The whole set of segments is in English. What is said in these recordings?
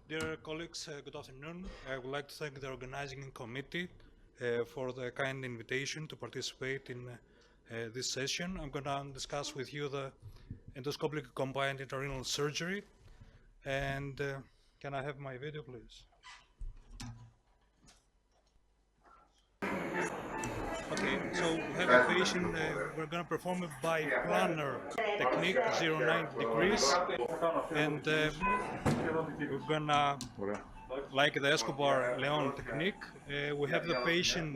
Dear colleagues, good afternoon. I would like to thank the organizing committee for the kind invitation to participate in this session. I'm going to discuss with you the endoscopic combined intrarenal surgery. And can I have my video, please? Okay, so we have a patient, we're going to perform a biplanar technique, 0-90 degrees, and we're going to, like the Escobar-Leon technique, we have the patient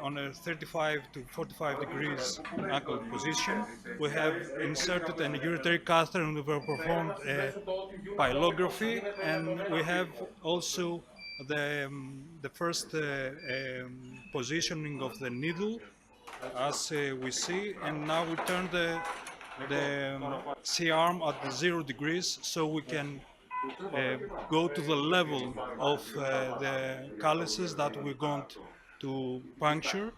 on a 35 to 45 degrees angle position. We have inserted an uretary catheter and we've performed a pylography, and we have also the first positioning of the needle as we see, and now we turn the C-arm at the 0 degrees so we can go to the level of the calyces that we're going to puncture.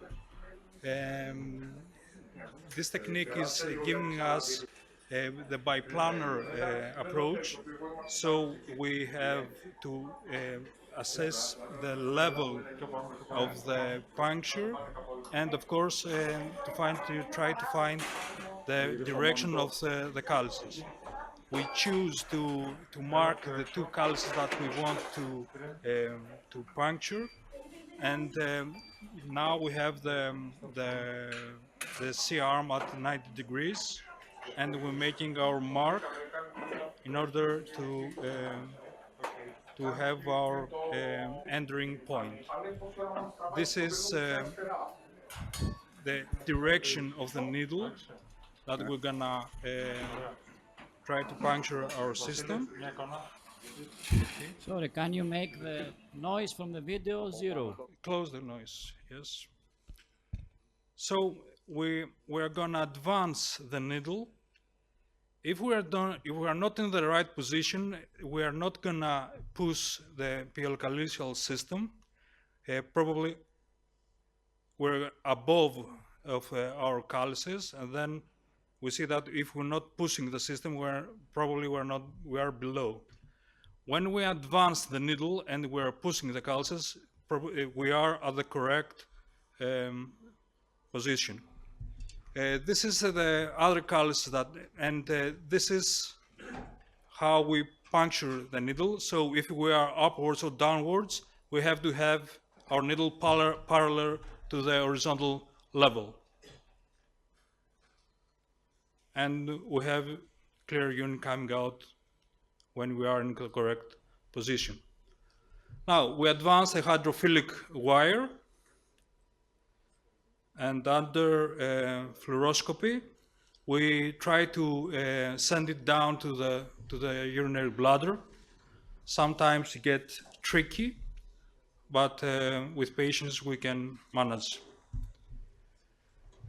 This technique is giving us the biplanar approach, so we have to assess the level of the puncture, and of course to try to find the direction of the calyces. We choose to mark the two calyces that we want to puncture, and now we have the C-arm at 90 degrees, and we're making our mark in order to have our entering point. This is the direction of the needle that we're gonna try to puncture our system. Sorry, can you make the noise from the video zero? Close the noise, yes. So we're gonna advance the needle. If we are not in the right position, we are not gonna push the pielocalicial system. Probably we're above of our calyces, and then we see that if we're not pushing the system, we are below. When we advance the needle and we're pushing the calyces, we are at the correct position. This is the other callus and this is how we puncture the needle. So if we are upwards or downwards, we have to have our needle parallel to the horizontal level. And we have clear unit coming out when we are in the correct position. Now, we advance a hydrophilic wire, and under fluoroscopy, we try to send it down to the urinary bladder. Sometimes it gets tricky, but with patience we can manage.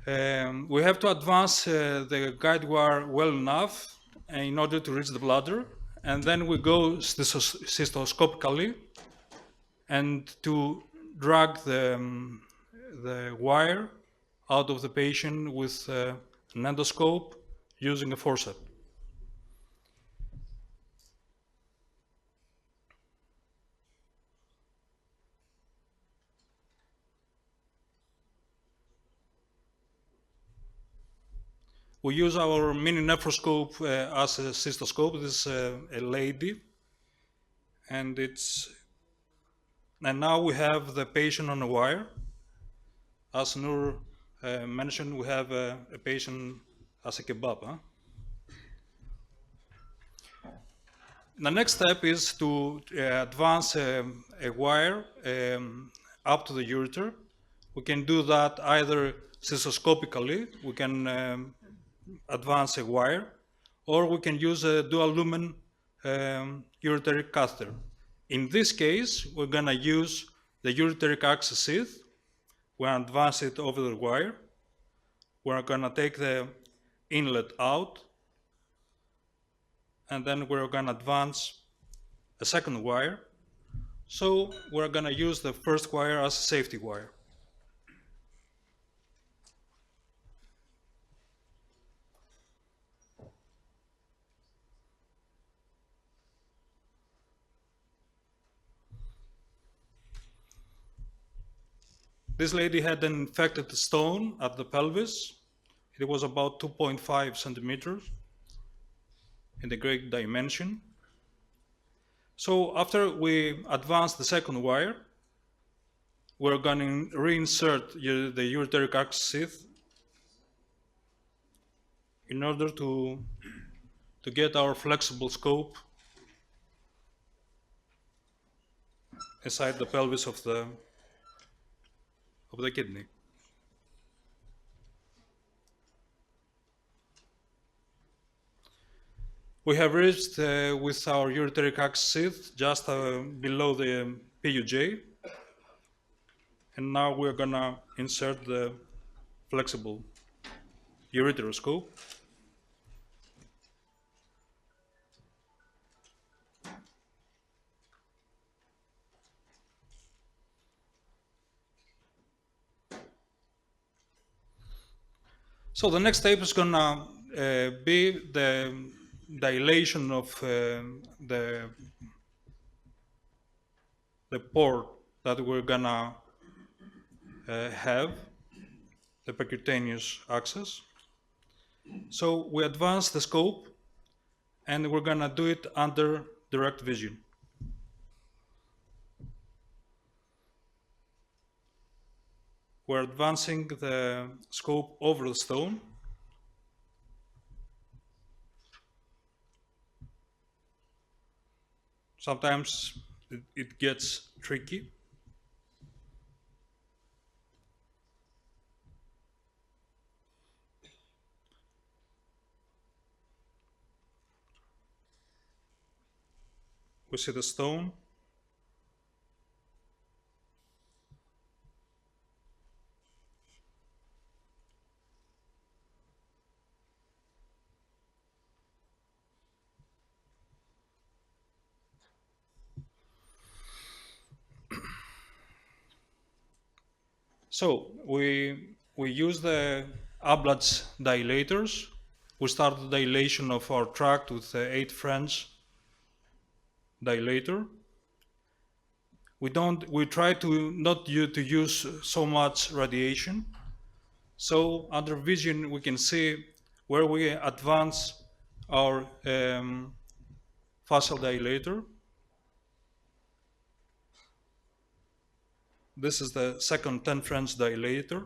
We have to advance the guide wire well enough in order to reach the bladder, and then we go cystoscopically and to drag the wire out of the patient with an endoscope using a forceps. We use our mini nephroscope as a cystoscope. This is a lady, and now we have the patient on a wire. As Noor mentioned, we have a patient as a kebab. Huh? The next step is to advance a wire up to the ureter. We can do that either cystoscopically, we can advance a wire, or we can use a dual lumen uretary catheter. In this case, we're going to use the ureteric access sheath. We're going to advance it over the wire. We're going to take the inlet out, and then we're going to advance a second wire. So we're going to use the first wire as a safety wire. This lady had an infected stone at the pelvis. It was about 2.5 centimeters in the Greek dimension. So after we advance the second wire, we're going to reinsert the ureteric axis sheath in order to get our flexible scope inside the pelvis of the kidney. We have reached with our ureteric axis sheath just below the PUJ, and now we're gonna insert the flexible ureteroscope. So the next step is gonna be the dilation of the port that we're gonna have, the percutaneous axis. So we advance the scope and we're gonna do it under direct vision. We're advancing the scope over the stone. Sometimes it gets tricky. We see the stone. So we use the Ablat's dilators. We start the dilation of our tract with the 8 French dilator. We try to not to use so much radiation. So under vision we can see where we advance our fascial dilator. This is the second 10 French dilator.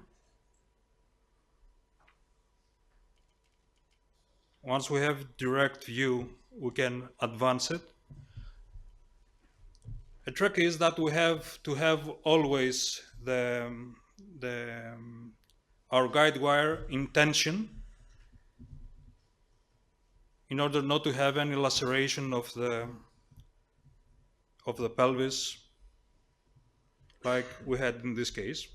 Once we have direct view, we can advance it. The trick is that we have to have always our guide wire in tension in order not to have any laceration of the pelvis like we had in this case.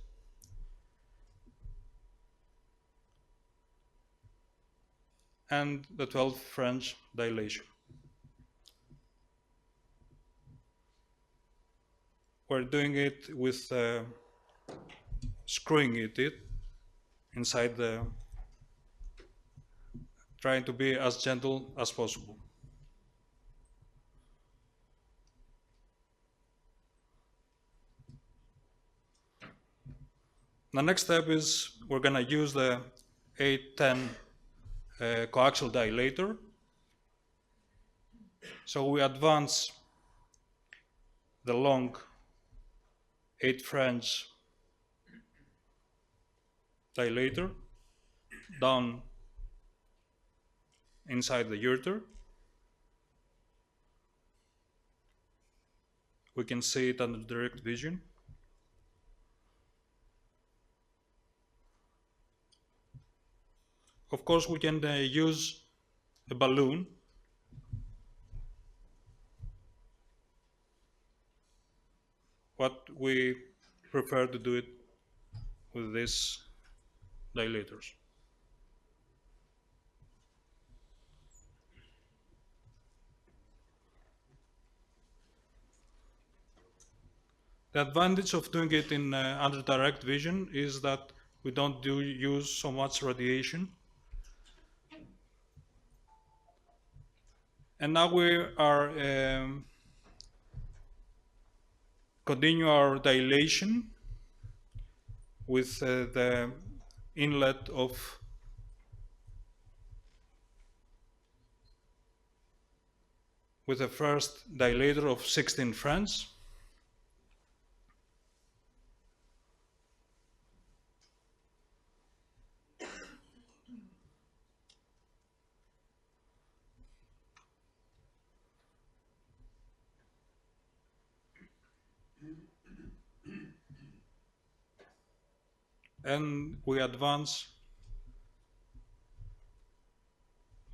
And the 12 French dilation. We're doing it with screwing it inside trying to be as gentle as possible. The next step is we're gonna use the 810 coaxial dilator. So we advance the long 8 French dilator down inside the ureter. We can see it under direct vision. Of course, we can use a balloon. But we prefer to do it with these dilators. The advantage of doing it in under direct vision is that we don't use so much radiation. And now we are continue our dilation with the inlet with the first dilator of 16 French. And we advance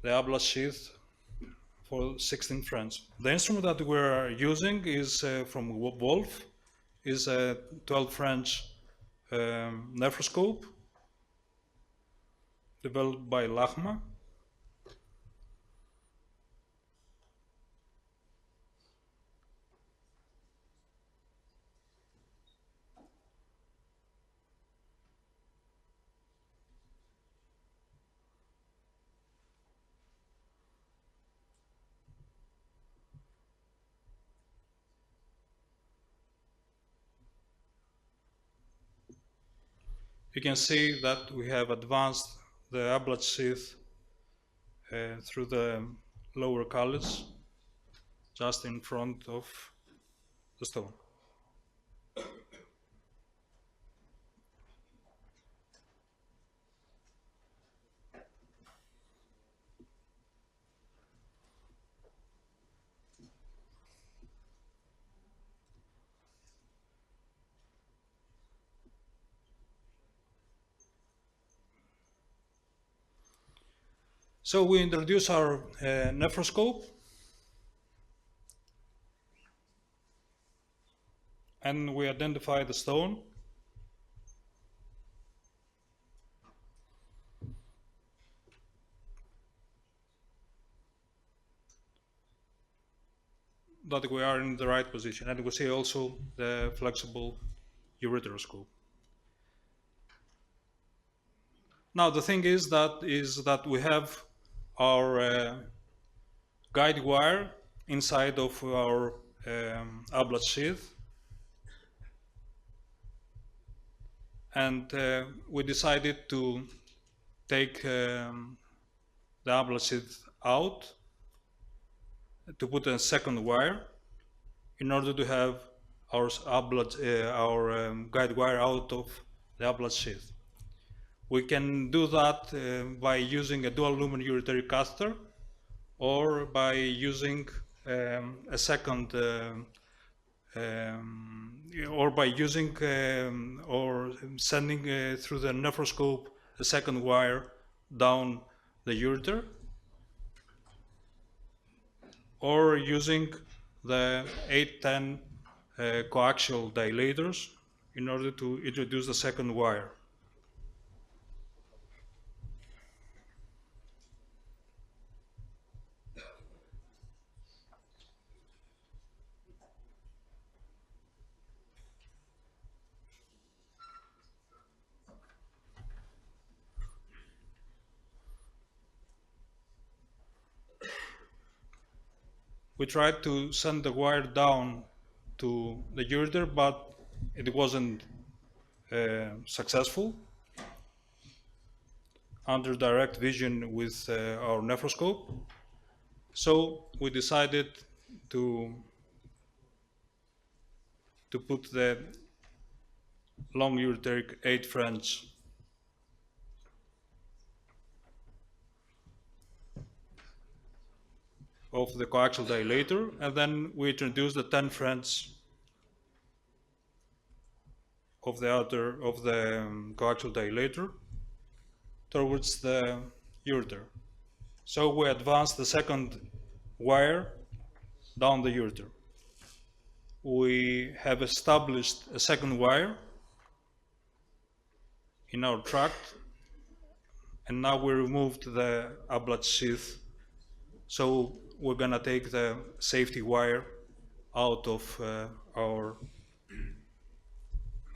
the habla sheath for 16 French. The instrument that we're using is from Wolf, is a 12 French nephroscope developed by Lachma. You can see that we have advanced the ablat sheath through the lower callus, just in front of the stone. So we introduce our nephroscope, and we identify the stone. That we are in the right position, and we see also the flexible ureteroscope. Now the thing is that we have our guide wire inside of our ablat sheath, and we decided to take the ablat sheath out to put a second wire in order to have our guide wire out of the ablat sheath. We can do that by using a dual lumen uretary catheter, or by using a second, or by using or sending through the nephroscope a second wire down the ureter, or using the 810 coaxial dilators in order to introduce the second wire. We tried to send the wire down to the ureter, but it wasn't successful under direct vision with our nephroscope. So we decided to put the long ureteric 8 French of the coaxial dilator, and then we introduce the 10 French of the coaxial dilator towards the ureter. So we advance the second wire down the ureter. We have established a second wire in our tract, and now we removed the ablat sheath. So we're gonna take the safety wire out of our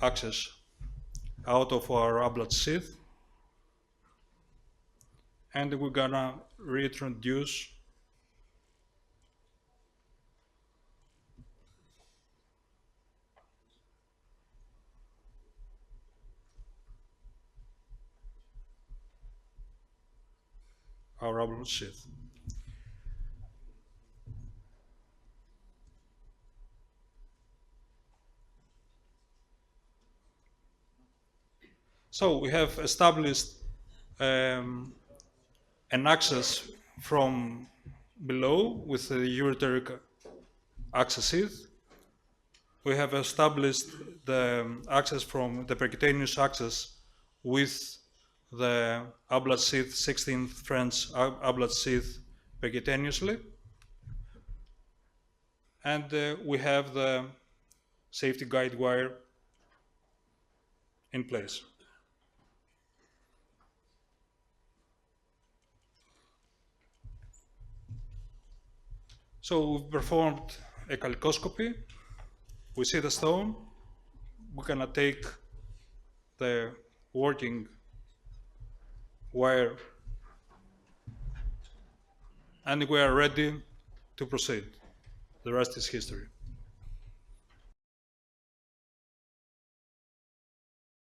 access, out of our ablat sheath, and we're gonna reintroduce our ablat sheath. So we have established an access from below with the ureteric access sheath. We have established the access from the percutaneous access with the ablat sheath, 16 French ablat sheath percutaneously. And we have the safety guide wire in place. So we've performed a calcoscopy. We see the stone. We're gonna take the working wire and we are ready to proceed. The rest is history.